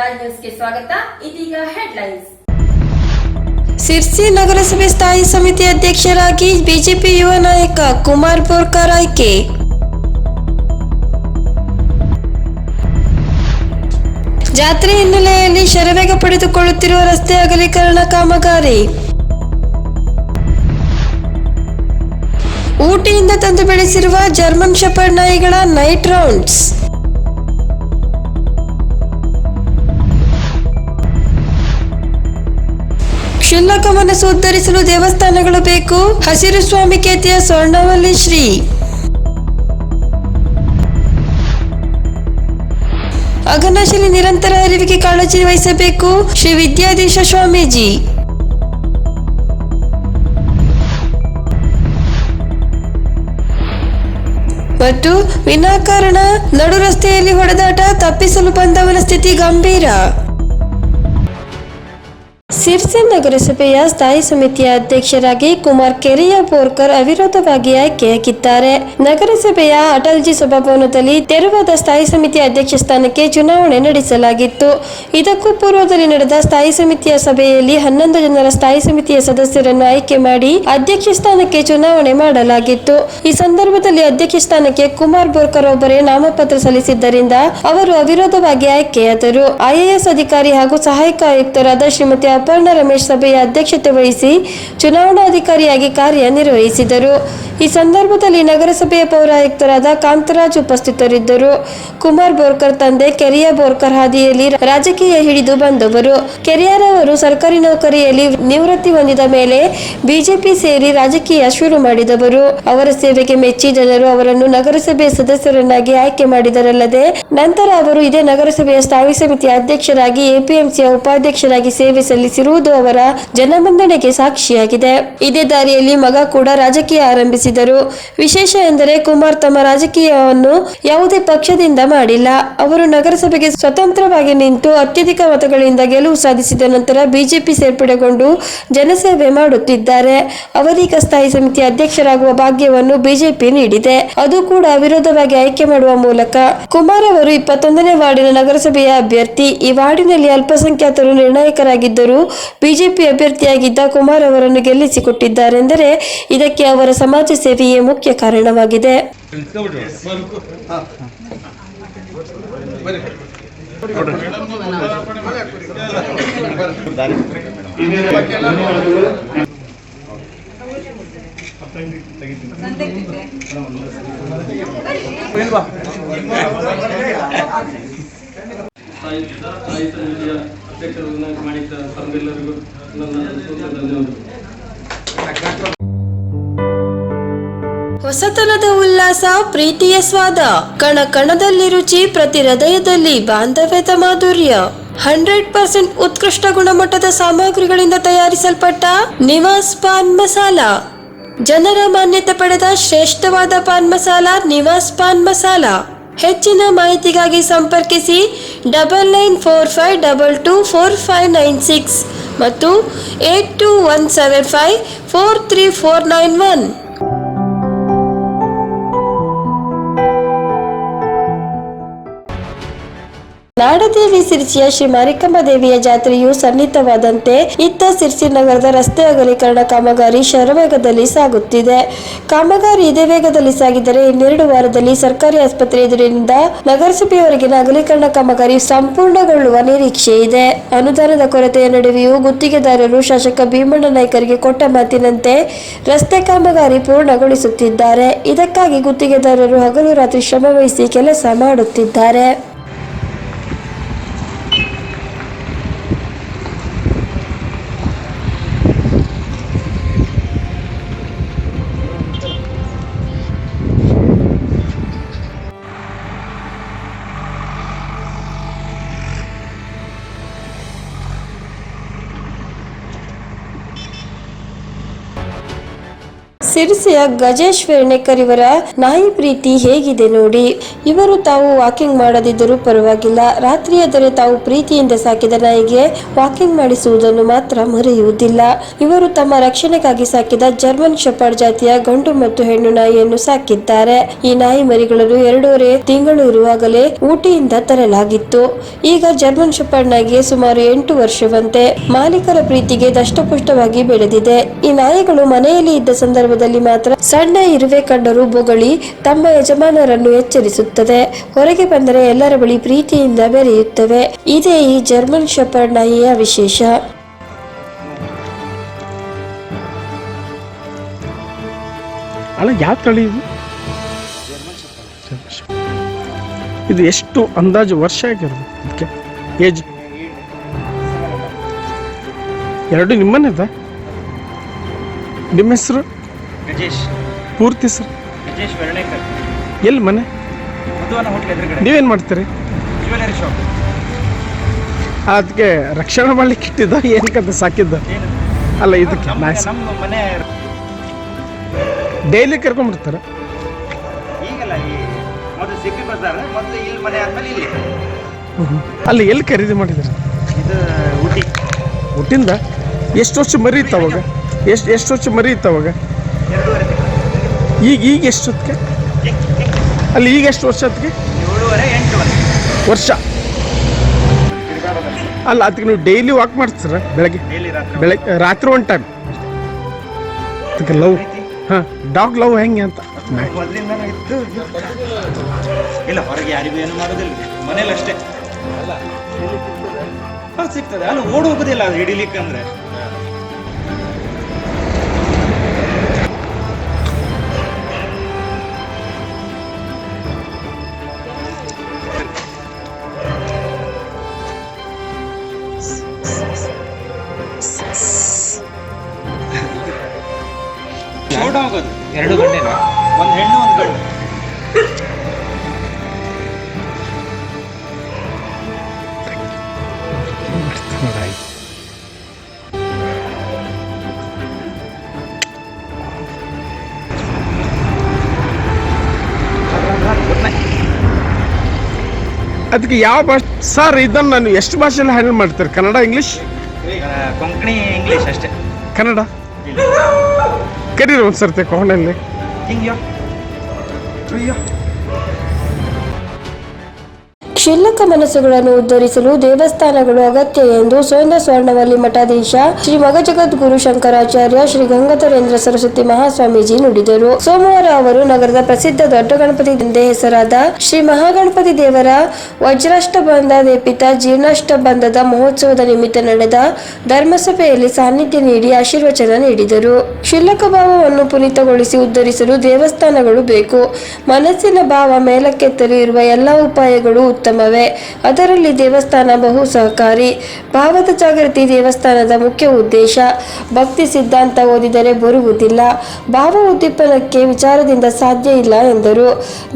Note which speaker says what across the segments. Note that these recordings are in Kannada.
Speaker 1: ರಾಜ್ ನ್ಯೂಸ್ಗೆ ಸ್ವಾಗತ. ಇದೀಗ ಹೆಡ್ಲೈನ್ಸ್.
Speaker 2: ಸಿರ್ಸಿ ನಗರಸಭೆ ಸ್ಥಾಯಿ ಸಮಿತಿ ಅಧ್ಯಕ್ಷರಾಗಿ ಬಿಜೆಪಿ ಯುವ ನಾಯಕ ಕುಮಾರ್ ಬೋರ್ಕರ್ ಆಯ್ಕೆ. ಜಾತ್ರೆ ಹಿನ್ನೆಲೆಯಲ್ಲಿ ಶರವೇಗ ಪಡೆದುಕೊಳ್ಳುತ್ತಿರುವ ರಸ್ತೆ ಅಗಲೀಕರಣ ಕಾಮಗಾರಿ. ಊಟಿಯಿಂದ ತಂದು ಬೆಳೆಸಿರುವ ಜರ್ಮನ್ ಶೆಪರ್ಡ್ ನಾಯಿಗಳ ನೈಟ್ ರೌಂಡ್ಸ್. ಕ್ಷುಲ್ಲಕ ಮನಸ್ಸು ಉದ್ಧರಿಸಲು ದೇವಸ್ಥಾನಗಳು ಬೇಕು. ಹಸಿರು ಸ್ವಾಮಿ ಕೇತಿಯ ಸ್ವರ್ಣವಲ್ಲಿ ಶ್ರೀ. ಅಘನಾಶಿಲಿ ನಿರಂತರ ಅರಿವಿಗೆ ಕಾಳಜಿ ವಹಿಸಬೇಕು. ಶ್ರೀ ವಿದ್ಯಾಧೀಶ ಸ್ವಾಮೀಜಿ. ಮತ್ತು ವಿನಾಕಾರಣ ನಡು ರಸ್ತೆಯಲ್ಲಿ ಹೊಡೆದಾಟ ತಪ್ಪಿಸಲು ಬಂದವನ ಸ್ಥಿತಿ ಗಂಭೀರ. ಸಿರ್ಸಿ ನಗರಸಭೆಯ ಸ್ಥಾಯಿ ಸಮಿತಿಯ ಅಧ್ಯಕ್ಷರಾಗಿ ಕುಮಾರ್ ಕೆರಿಯ ಬೋರ್ಕರ್ ಅವಿರೋಧವಾಗಿ ಆಯ್ಕೆಯಾಗಿದ್ದಾರೆ. ನಗರಸಭೆಯ ಅಟಲ್ಜಿ ಸಭಾಭವನದಲ್ಲಿ ತೆರವಾದ ಸ್ಥಾಯಿ ಸಮಿತಿಯ ಅಧ್ಯಕ್ಷ ಸ್ಥಾನಕ್ಕೆ ಚುನಾವಣೆ ನಡೆಸಲಾಗಿತ್ತು. ಇದಕ್ಕೂ ಪೂರ್ವದಲ್ಲಿ ನಡೆದ ಸ್ಥಾಯಿ ಸಮಿತಿಯ ಸಭೆಯಲ್ಲಿ 11 ಜನರ ಸ್ಥಾಯಿ ಸಮಿತಿಯ ಸದಸ್ಯರನ್ನು ಆಯ್ಕೆ ಮಾಡಿ ಅಧ್ಯಕ್ಷ ಸ್ಥಾನಕ್ಕೆ ಚುನಾವಣೆ ಮಾಡಲಾಗಿತ್ತು. ಈ ಸಂದರ್ಭದಲ್ಲಿ ಅಧ್ಯಕ್ಷ ಸ್ಥಾನಕ್ಕೆ ಕುಮಾರ್ ಬೋರ್ಕರ್ ಒಬ್ಬರೇ ನಾಮಪತ್ರ ಸಲ್ಲಿಸಿದ್ದರಿಂದ ಅವರು ಅವಿರೋಧವಾಗಿ ಆಯ್ಕೆಯಾದರು. ಐಎಎಸ್ ಅಧಿಕಾರಿ ಹಾಗೂ ಸಹಾಯಕ ಆಯುಕ್ತರಾದ ಶ್ರೀಮತಿ ಅಪರ್ಣ ರಮೇಶ್ ಸಭೆಯ ಅಧ್ಯಕ್ಷತೆ ವಹಿಸಿ ಚುನಾವಣಾಧಿಕಾರಿಯಾಗಿ ಕಾರ್ಯನಿರ್ವಹಿಸಿದರು. ಈ ಸಂದರ್ಭದಲ್ಲಿ ನಗರಸಭೆಯ ಪೌರಾಯುಕ್ತರಾದ ಕಾಂತರಾಜ್ ಉಪಸ್ಥಿತರಿದ್ದರು. ಕುಮಾರ್ ಬೋರ್ಕರ್ ತಂದೆ ಕೆರಿಯ ಬೋರ್ಕರ್ ಹಾದಿಯಲ್ಲಿ ರಾಜಕೀಯ ಹಿಡಿದು ಬಂದವರು. ಕೆರಿಯರವರು ಸರ್ಕಾರಿ ನೌಕರಿಯಲ್ಲಿ ನಿವೃತ್ತಿ ಹೊಂದಿದ ಮೇಲೆ ಬಿಜೆಪಿ ಸೇರಿ ರಾಜಕೀಯ ಶುರು ಮಾಡಿದವರು. ಅವರ ಸೇವೆಗೆ ಮೆಚ್ಚಿ ಜನರು ಅವರನ್ನು ನಗರಸಭೆಯ ಸದಸ್ಯರನ್ನಾಗಿ ಆಯ್ಕೆ ಮಾಡಿದರಲ್ಲದೆ ನಂತರ ಅವರು ಇದೇ ನಗರಸಭೆಯ ಸ್ಥಾಯಿ ಸಮಿತಿಯ ಅಧ್ಯಕ್ಷರಾಗಿ ಎಪಿಎಂಸಿಯ ಉಪಾಧ್ಯಕ್ಷರಾಗಿ ಸೇವೆ ಸಲ್ಲಿಸಿರುವುದು ಅವರ ಜನಮನ್ನಣೆಗೆ ಸಾಕ್ಷಿಯಾಗಿದೆ. ಇದೇ ದಾರಿಯಲ್ಲಿ ಮಗ ಕೂಡ ರಾಜಕೀಯ ಆರಂಭಿಸಿದರು. ವಿಶೇಷ ಎಂದರೆ ಕುಮಾರ್ ತಮ್ಮ ರಾಜಕೀಯವನ್ನು ಯಾವುದೇ ಪಕ್ಷದಿಂದ ಮಾಡಿಲ್ಲ. ಅವರು ನಗರಸಭೆಗೆ ಸ್ವತಂತ್ರವಾಗಿ ನಿಂತು ಅತ್ಯಧಿಕ ಮತಗಳಿಂದ ಗೆಲುವು ಸಾಧಿಸಿದ ನಂತರ ಬಿಜೆಪಿ ಸೇರ್ಪಡೆಗೊಂಡು ಜನಸೇವೆ ಮಾಡುತ್ತಿದ್ದಾರೆ. ಅವರೀಗ ಸ್ಥಾಯಿ ಸಮಿತಿಯ ಅಧ್ಯಕ್ಷರಾಗುವ ಭಾಗ್ಯವನ್ನು ಬಿಜೆಪಿ ನೀಡಿದೆ, ಅದು ಕೂಡ ಅವಿರೋಧವಾಗಿ ಆಯ್ಕೆ ಮಾಡುವ ಮೂಲಕ. ಕುಮಾರ್ ಅವರು 21ನೇ ವಾರ್ಡಿನ ನಗರಸಭೆಯ ಅಭ್ಯರ್ಥಿ. ಈ ವಾರ್ಡಿನಲ್ಲಿ ಅಲ್ಪಸಂಖ್ಯಾತರು ನಿರ್ಣಾಯಕರಾಗಿದ್ದರು. ಬಿಜೆಪಿ ಅಭ್ಯರ್ಥಿಯಾಗಿದ್ದ ಕುಮಾರ್ ಅವರನ್ನು ಗೆಲ್ಲಿಸಿಕೊಟ್ಟಿದ್ದಾರೆಂದರೆ ಇದಕ್ಕೆ ಅವರ ಸಮಾಜ ಸೇವೆಯೇ ಮುಖ್ಯ ಕಾರಣವಾಗಿದೆ. ಹೊಸತನದ ಉಲ್ಲಾಸ, ಪ್ರೀತಿಯ ಸ್ವಾದ, ಕಣ ಕಣದಲ್ಲಿ ರುಚಿ, ಪ್ರತಿ ಹೃದಯದಲ್ಲಿ ಬಾಂಧವ್ಯದ ಮಾಧುರ್ಯ. 100% ಉತ್ಕೃಷ್ಟ ಗುಣಮಟ್ಟದ ಸಾಮಗ್ರಿಗಳಿಂದ ತಯಾರಿಸಲ್ಪಟ್ಟ ನಿವಾಸ್ ಪಾನ್ ಮಸಾಲಾ. ಜನರ ಮಾನ್ಯತೆ ಪಡೆದ ಶ್ರೇಷ್ಠವಾದ ಪಾನ್ ಮಸಾಲಾ ನಿವಾಸ್ ಪಾನ್ ಮಸಾಲಾ. ಹೆಚ್ಚಿನ ಮಾಹಿತಿಗಾಗಿ ಸಂಪರ್ಕಿಸಿ 9945224596 ಮತ್ತು 8217543491. ನಾಡದೇವಿ ಸಿರ್ಸಿಯ ಶ್ರೀ ಮಾರಿಕಮ್ಮ ದೇವಿಯ ಜಾತ್ರೆಯು ಸನ್ನಿಹಿತವಾದಂತೆ ಇತ್ತ ಸಿರ್ಸಿ ನಗರದ ರಸ್ತೆ ಅಗಲೀಕರಣ ಕಾಮಗಾರಿ ಶರವೇಗದಲ್ಲಿ ಸಾಗುತ್ತಿದೆ. ಕಾಮಗಾರಿ ಇದೇ ವೇಗದಲ್ಲಿ ಸಾಗಿದರೆ ಇನ್ನೆರಡು ವಾರದಲ್ಲಿ ಸರ್ಕಾರಿ ಆಸ್ಪತ್ರೆ ಎದುರಿನಿಂದ ನಗರಸಭೆಯವರೆಗಿನ ಅಗಲೀಕರಣ ಕಾಮಗಾರಿ ಸಂಪೂರ್ಣಗೊಳ್ಳುವ ನಿರೀಕ್ಷೆ ಇದೆ. ಅನುದಾನದ ಕೊರತೆಯ ನಡುವೆಯೂ ಗುತ್ತಿಗೆದಾರರು ಶಾಸಕ ಭೀಮಣ್ಣ ನಾಯ್ಕರಿಗೆ ಕೊಟ್ಟ ಮಾತಿನಂತೆ ರಸ್ತೆ ಕಾಮಗಾರಿ ಪೂರ್ಣಗೊಳಿಸುತ್ತಿದ್ದಾರೆ. ಇದಕ್ಕಾಗಿ ಗುತ್ತಿಗೆದಾರರು ಹಗಲು ರಾತ್ರಿ ಶ್ರಮವಹಿಸಿ ಕೆಲಸ ಮಾಡುತ್ತಿದ್ದಾರೆ. ಸಿರಿಸಿಯ ಗಜೇಶ್ ವೆರ್ಣೇಕರ್ ಇವರ ನಾಯಿ ಪ್ರೀತಿ ಹೇಗಿದೆ ನೋಡಿ. ಇವರು ತಾವು ವಾಕಿಂಗ್ ಮಾಡದಿದ್ದರೂ ಪರವಾಗಿಲ್ಲ, ರಾತ್ರಿಯಾದರೆ ತಾವು ಪ್ರೀತಿಯಿಂದ ಸಾಕಿದ ನಾಯಿಗೆ ವಾಕಿಂಗ್ ಮಾಡಿಸುವುದನ್ನು ಮಾತ್ರ ಮರೆಯುವುದಿಲ್ಲ. ಇವರು ತಮ್ಮ ರಕ್ಷಣೆಗಾಗಿ ಸಾಕಿದ ಜರ್ಮನ್ ಶೆಪರ್ಡ್ ಜಾತಿಯ ಗಂಡು ಮತ್ತು ಹೆಣ್ಣು ನಾಯಿಯನ್ನು ಸಾಕಿದ್ದಾರೆ. ಈ ನಾಯಿ ಮರಿಗಳನ್ನು 2.5 ತಿಂಗಳು ಇರುವಾಗಲೇ ಊಟಿಯಿಂದ ತರಲಾಗಿತ್ತು. ಈಗ ಜರ್ಮನ್ ಶೆಪರ್ಡ್ ನಾಯಿಗೆ ಸುಮಾರು 8 ವರ್ಷವಂತೆ. ಮಾಲೀಕರ ಪ್ರೀತಿಗೆ ದಷ್ಟಪುಷ್ಟವಾಗಿ ಬೆಳೆದಿದೆ. ಈ ನಾಯಿಗಳು ಮನೆಯಲ್ಲಿ ಇದ್ದ ಸಂದರ್ಭದಲ್ಲಿ ಮಾತ್ರ ಸಣ್ಣ ಇರುವೆ ಕಂಡರೂ ಬೊಗಳಿ ತಮ್ಮ ಯಜಮಾನರನ್ನು ಎಚ್ಚರಿಸುತ್ತದೆ. ಹೊರಗೆ ಬಂದರೆ ಎಲ್ಲರ ಬಳಿ ಪ್ರೀತಿಯಿಂದ ಬೆರೆಯುತ್ತವೆ. ಇದೇ ಈ ಜರ್ಮನ್ ಶೆಪರ್ಡ್ ನಾಯಿಯ ವಿಶೇಷ.
Speaker 3: ಅಲ್ಲ, ಯಾವ ತಳಿ ಇದು? ಇದು ಎಷ್ಟು ಅಂದಾಜು ವರ್ಷ ಆಗಿರೋದು ಇದಕ್ಕೆ? ಏಜ್ ಎರಡು ನಿಮ್ಮನೇದ? ನಿಮ್ಮ ಹೆಸರು?
Speaker 4: ಗಜೇಶ್.
Speaker 3: ಪೂರ್ತಿ ಹೆಸರು?
Speaker 4: ಗಜೇಶ್ ವೆರ್ಣೇಕರ್.
Speaker 3: ಎಲ್ಲಿ ಮನೆ?
Speaker 4: ಮಧುವನ ಹೋಟ್ಲ್ ಎದುರುಗಡೆ.
Speaker 3: ನೀವೇನು ಮಾಡ್ತೀರಿ?
Speaker 4: Jewellery shop.
Speaker 3: ಅದಕ್ಕೆ ರಕ್ಷಣೆ ಮಾಡ್ಲಿಕ್ಕೆ ಇಟ್ಟಿದ್ದ ಏನಕ್ಕಂತ ಸಾಕಿದ್ದ?
Speaker 4: ಏನು?
Speaker 3: ಅಲ್ಲ, ಇದಕ್ಕೆ
Speaker 4: ನಮ್ಮ ಮನೆ
Speaker 3: ಡೈಲಿ ಕರ್ಕೊಂಡ್ಬಿಡ್ತಾರೆ?
Speaker 4: ಈಗಲ್ಲ, ಈ ಮೊದಲು ಸಿಪ್ಪಿ ಬಜಾರ್, ಮೊದಲು ಇಲ್ಲಿ ಮನೆ ಆದ್ಮೇಲೆ ಇಲ್ಲಿ.
Speaker 3: ಅಲ್ಲ, ಎಲ್ಲಿ ಖರೀದಿ ಮಾಡಿದ್ರಿ?
Speaker 4: ಇದು ಊಟಿ.
Speaker 3: ಊಟಿಂದ ಎಷ್ಟು ವರ್ಷ ಮರಿ ಇತ್ತವಾಗ? ಎಷ್ಟು ವರ್ಷ ಮರಿ ಇತ್ತವಾಗ?
Speaker 4: 2.5 ತಿಂಗಳು.
Speaker 3: ಈಗ ಎಷ್ಟು ಹೊತ್ತಿಗೆ? ಅಲ್ಲಿ ಈಗ ಎಷ್ಟು ವರ್ಷ ಅದಕ್ಕೆ?
Speaker 4: 7.5 8
Speaker 3: ವರ್ಷ. ಅಲ್ಲ, ಅದಕ್ಕೆ ನೀವು ಡೈಲಿ ವಾಕ್ ಮಾಡ್ತೀರ? ಬೆಳಗ್ಗೆ
Speaker 4: ಡೈಲಿ ರಾತ್ರಿ.
Speaker 3: ಬೆಳಗ್ಗೆ ರಾತ್ರಿ ಒಂದು ಟೈಮ್ ಅದಕ್ಕೆ ಲವ್. ಹಾಂ, ಡಾಗ್ ಲವ್ ಹೆಂಗೆ ಅಂತ?
Speaker 4: ಮೊದಲಿಂದನೂ ಇತ್ತು. ಇಲ್ಲ, ಹೊರಗೆ ಯಾರಿಗೂ ಏನು ಮಾಡೋದಿಲ್ಲ, ಮನೇಲಿ ಅಷ್ಟೇ. ಸಿಗ್ತದೆ, ಅಲ್ಲಿ ಓಡ್ ಹೋಗೋದಿಲ್ಲ ಅದು ಹಿಡಿಲಿಕ್ಕೆ ಅಂದ್ರೆ. ಓಡ್ ಹೋಗೋದು 2 ಗಂಟೆನ, ಒಂದು ಹೆಣ್ಣು ಒಂದು ಗಂಡು.
Speaker 3: ಅದಕ್ಕೆ ಯಾವ ಭಾಷೆ ಸರ್? ಇದನ್ನು ನಾನು ಎಷ್ಟು ಭಾಷೆಯಲ್ಲಿ ಹ್ಯಾಂಡಲ್ ಮಾಡ್ತಾರೆ? ಕನ್ನಡ, ಇಂಗ್ಲೀಷ್?
Speaker 4: ಕೊಂಕಣಿ, ಇಂಗ್ಲೀಷ್ ಅಷ್ಟೇ.
Speaker 3: ಕನ್ನಡ ಕರೀರಿ ಒಂದು ಸರ್ತಿ ಕೋಣಲ್ಲಿ.
Speaker 4: ಹಿಂಗ್ಯೋ ಅಯ್ಯೋ.
Speaker 2: ಕ್ಷುಲ್ಲಕ ಮನಸ್ಸುಗಳನ್ನು ಉದ್ಧರಿಸಲು ದೇವಸ್ಥಾನಗಳು ಅಗತ್ಯ ಎಂದು ಸೋಂದ ಸ್ವರ್ಣವಲ್ಲಿ ಮಠಾಧೀಶ ಶ್ರೀ ಮಗಜಗದ್ಗುರು ಶಂಕರಾಚಾರ್ಯ ಶ್ರೀ ಗಂಗಾಧರೇಂದ್ರ ಸರಸ್ವತಿ ಮಹಾಸ್ವಾಮೀಜಿ ನುಡಿದರು. ಸೋಮವಾರ ಅವರು ನಗರದ ಪ್ರಸಿದ್ಧ ದೊಡ್ಡ ಗಣಪತಿ ಎಂದೇ ಹೆಸರಾದ ಶ್ರೀ ಮಹಾಗಣಪತಿ ದೇವರ ವಜ್ರಾಷ್ಟಬಂಧ ಲೇಪಿತ ಜೀರ್ಣಾಷ್ಟಬಂಧದ ಮಹೋತ್ಸವದ ನಿಮಿತ್ತ ನಡೆದ ಧರ್ಮಸಭೆಯಲ್ಲಿ ಸಾನ್ನಿಧ್ಯ ನೀಡಿ ಆಶೀರ್ವಚನ ನೀಡಿದರು. ಕ್ಷುಲ್ಲಕ ಭಾವವನ್ನು ಪುನೀತಗೊಳಿಸಿ ಉದ್ಧರಿಸಲು ದೇವಸ್ಥಾನಗಳು ಬೇಕು. ಮನಸ್ಸಿನ ಭಾವ ಮೇಲಕ್ಕೆತ್ತಲು ಇರುವ ಎಲ್ಲ ಉಪಾಯಗಳು ಉತ್ತಮವೇ. ಅದರಲ್ಲಿ ದೇವಸ್ಥಾನ ಬಹು ಸಹಕಾರಿ. ಭಾವದ ಜಾಗೃತಿ ದೇವಸ್ಥಾನದ ಮುಖ್ಯ ಉದ್ದೇಶ. ಭಕ್ತಿ ಸಿದ್ಧಾಂತ ಓದಿದರೆ ಬರುವುದಿಲ್ಲ. ಭಾವ ಉದ್ದೀಪನಕ್ಕೆ ವಿಚಾರದಿಂದ ಸಾಧ್ಯ ಇಲ್ಲ ಎಂದರು.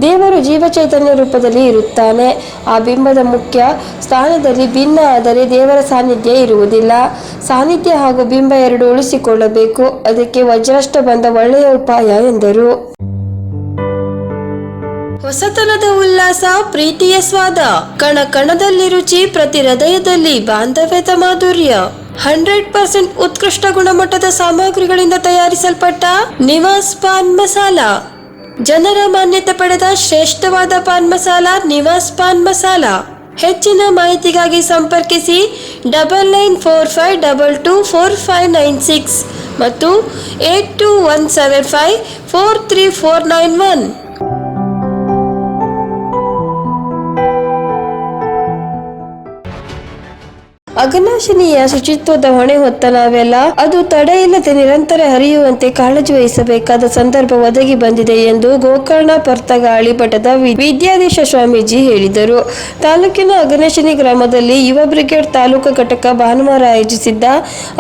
Speaker 2: ದೇವರು ಜೀವಚೈತನ್ಯ ರೂಪದಲ್ಲಿ ಇರುತ್ತಾನೆ. ಆ ಬಿಂಬದ ಮುಖ್ಯ ಸ್ಥಾನದಲ್ಲಿ ಭಿನ್ನ ಆದರೆ ದೇವರ ಸಾನ್ನಿಧ್ಯ ಇರುವುದಿಲ್ಲ. ಸಾನ್ನಿಧ್ಯ ಹಾಗೂ ಬಿಂಬ ಎರಡು ಉಳಿಸಿಕೊಳ್ಳಬೇಕು. ಅದಕ್ಕೆ ವಜ್ರಾಷ್ಟಬಂಧ ಒಳ್ಳೆಯ ಉಪಾಯ ಎಂದರು. ಹೊಸತನದ ಉಲ್ಲಾಸ, ಪ್ರೀತಿಯ ಸ್ವಾದ, ಕಣ ಕಣದಲ್ಲಿ ರುಚಿ, ಪ್ರತಿ ಹೃದಯದಲ್ಲಿ ಬಾಂಧವ್ಯದ ಮಾಧುರ್ಯ. 100% ಉತ್ಕೃಷ್ಟ ಗುಣಮಟ್ಟದ ಸಾಮಗ್ರಿಗಳಿಂದ ತಯಾರಿಸಲ್ಪಟ್ಟ ನಿವಾಸ್ ಪಾನ್ ಮಸಾಲ. ಜನರ ಮಾನ್ಯತೆ ಪಡೆದ ಶ್ರೇಷ್ಠವಾದ ಪಾನ್ ಮಸಾಲ ನಿವಾಸ್ ಪಾನ್ ಮಸಾಲ. ಹೆಚ್ಚಿನ ಮಾಹಿತಿಗಾಗಿ ಸಂಪರ್ಕಿಸಿ 9945224596 ಮತ್ತು 8217543491. ಅಘನಾಶಿನಿಯ ಶುಚಿತ್ವದ ಹೊಣೆ ಹೊತ್ತ ನಾವೆಲ್ಲ ಅದು ತಡೆಯಿಲ್ಲದೆ ನಿರಂತರ ಹರಿಯುವಂತೆ ಕಾಳಜಿ ವಹಿಸಬೇಕಾದ ಸಂದರ್ಭ ಒದಗಿ ಬಂದಿದೆ ಎಂದು ಗೋಕರ್ಣ ಪರ್ತಗಾಳಿ ಮಠದ ವಿದ್ಯಾಧೀಶ ಸ್ವಾಮೀಜಿ ಹೇಳಿದರು. ತಾಲೂಕಿನ ಅಘನಾಶಿನಿ ಗ್ರಾಮದಲ್ಲಿ ಯುವ ಬ್ರಿಗೇಡ್ ತಾಲೂಕು ಘಟಕ ಭಾನುವಾರ ಆಯೋಜಿಸಿದ್ದ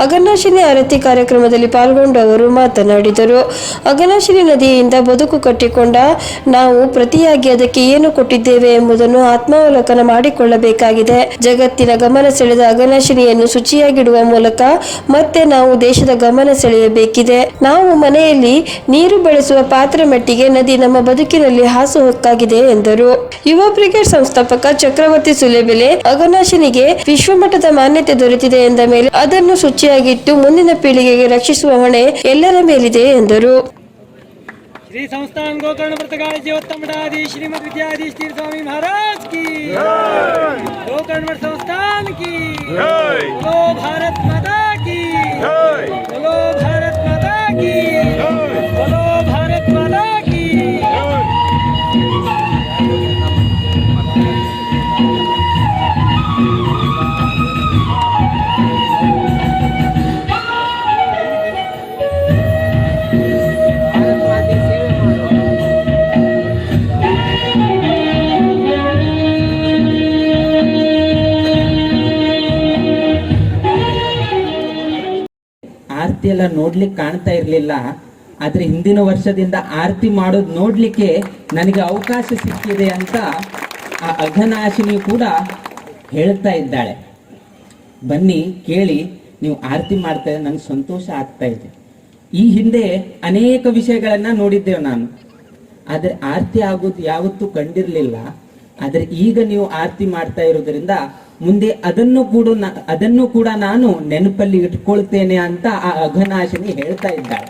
Speaker 2: ಅಘನಾಶಿನಿ ಆರತಿ ಕಾರ್ಯಕ್ರಮದಲ್ಲಿ ಪಾಲ್ಗೊಂಡು ಅವರು ಮಾತನಾಡಿದರು. ಅಘನಾಶಿನಿ ನದಿಯಿಂದ ಬದುಕು ಕಟ್ಟಿಕೊಂಡ ನಾವು ಪ್ರತಿಯಾಗಿ ಅದಕ್ಕೆ ಏನು ಕೊಟ್ಟಿದ್ದೇವೆ ಎಂಬುದನ್ನು ಆತ್ಮಾವಲೋಕನ ಮಾಡಿಕೊಳ್ಳಬೇಕಾಗಿದೆ. ಜಗತ್ತಿನ ಗಮನ ಸೆಳೆದ ಅಘನಾಶಿನಿಯನ್ನು ಶುಚಿಯಾಗಿಡುವ ಮೂಲಕ ಮತ್ತೆ ನಾವು ದೇಶದ ಗಮನ ಸೆಳೆಯಬೇಕಿದೆ. ನಾವು ಮನೆಯಲ್ಲಿ ನೀರು ಬಳಸುವ ಪಾತ್ರೆ ಮಟ್ಟಿಗೆ ನದಿ ನಮ್ಮ ಬದುಕಿನಲ್ಲಿ ಹಾಸುಹೊಕ್ಕಾಗಿದೆ ಎಂದರು. ಯುವ ಬ್ರಿಗೇಡ್ ಸಂಸ್ಥಾಪಕ ಚಕ್ರವರ್ತಿ ಸುಲೇಬೆಲೆ, ಅಘನಾಶಿನಿಗೆ ವಿಶ್ವಮಟ್ಟದ ಮಾನ್ಯತೆ ದೊರೆತಿದೆ ಎಂದ ಮೇಲೆ ಅದನ್ನು ಶುಚಿಯಾಗಿಟ್ಟು ಮುಂದಿನ ಪೀಳಿಗೆಗೆ ರಕ್ಷಿಸುವ ಹೊಣೆ ಎಲ್ಲರ ಮೇಲಿದೆ ಎಂದರು.
Speaker 5: श्री संस्थान गोकर्ण व्रतगाळ जीवोत्तम मठाधीश श्रीमद विद्याधीश तीर्थ स्वामी महाराज की गोकर्ण व्रत संस्थान की बोलो भारत माता की बोलो भारत माता की बोलो भारत माता की
Speaker 6: ಆರತಿ ಎಲ್ಲ ನೋಡ್ಲಿಕ್ಕೆ ಕಾಣ್ತಾ ಇರಲಿಲ್ಲ. ಆದ್ರೆ ಹಿಂದಿನ ವರ್ಷದಿಂದ ಆರತಿ ಮಾಡೋದು ನೋಡ್ಲಿಕ್ಕೆ ನನಗೆ ಅವಕಾಶ ಸಿಕ್ಕಿದೆ ಅಂತ ಆ ಅಘನಾಶಿನಿ ಕೂಡ ಹೇಳ್ತಾ ಇದ್ದಾಳೆ. ಬನ್ನಿ ಕೇಳಿ, ನೀವು ಆರತಿ ಮಾಡ್ತಾ ಇದ್ರೆ ನಂಗೆ ಸಂತೋಷ ಆಗ್ತಾ ಇದೆ. ಈ ಹಿಂದೆ ಅನೇಕ ವಿಷಯಗಳನ್ನ ನೋಡಿದ್ದೇವೆ ನಾನು, ಆದ್ರೆ ಆರತಿ ಆಗೋದು ಯಾವತ್ತೂ ಕಂಡಿರ್ಲಿಲ್ಲ. ಆದ್ರೆ ಈಗ ನೀವು ಆರತಿ ಮಾಡ್ತಾ ಇರೋದ್ರಿಂದ ಮುಂದೆ ಅದನ್ನು ಕೂಡ ನಾನು ನೆನಪಲ್ಲಿ ಇಟ್ಕೊಳ್ತೇನೆ ಅಂತ ಆ ಅಘನಾಶಿನಿ ಹೇಳ್ತಾ ಇದ್ದಾಳೆ.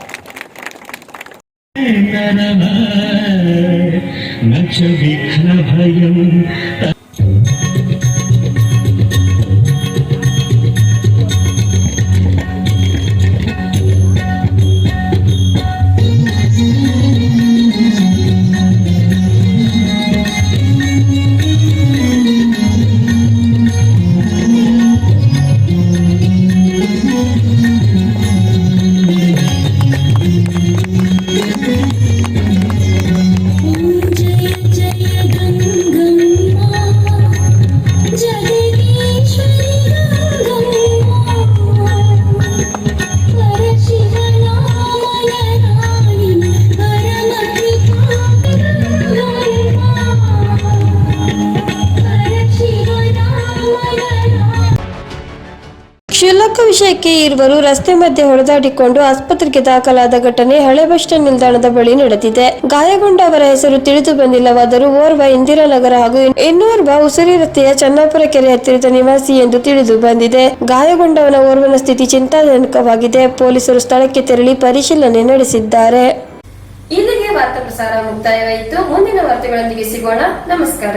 Speaker 2: ಕ್ಷುಲ್ಲಕ ವಿಷಯಕ್ಕೆ ಇರುವರು ರಸ್ತೆ ಮಧ್ಯೆ ಹೊಡೆದಾಡಿಕೊಂಡು ಆಸ್ಪತ್ರೆಗೆ ದಾಖಲಾದ ಘಟನೆ ಹಳೆ ಬಸ್ ಸ್ಟ್ಯಾಂಡ್ ನಿಲ್ದಾಣದ ಬಳಿ ನಡೆದಿದೆ. ಗಾಯಗೊಂಡ ಅವರ ಹೆಸರು ತಿಳಿದು ಬಂದಿಲ್ಲವಾದರೂ ಓರ್ವ ಇಂದಿರಾನಗರ ಹಾಗೂ ಇನ್ನೋರ್ವ ಉಸಿರಿ ರಸ್ತೆಯ ಚನ್ನಾಪುರ ಕೆರೆ ಹತ್ತಿರದ ನಿವಾಸಿ ಎಂದು ತಿಳಿದು ಬಂದಿದೆ. ಗಾಯಗೊಂಡವನ ಓರ್ವನ ಸ್ಥಿತಿ ಚಿಂತಾಜನಕವಾಗಿದೆ. ಪೊಲೀಸರು ಸ್ಥಳಕ್ಕೆ ತೆರಳಿ ಪರಿಶೀಲನೆ ನಡೆಸಿದ್ದಾರೆ.
Speaker 1: ಇಲ್ಲಿಗೆ ವಾರ್ತಾ ಪ್ರಸಾರ ಮುಕ್ತಾಯವಾಯಿತು. ಮುಂದಿನ ವಾರ್ತೆಗಳೊಂದಿಗೆ ಸಿಗೋಣ. ನಮಸ್ಕಾರ.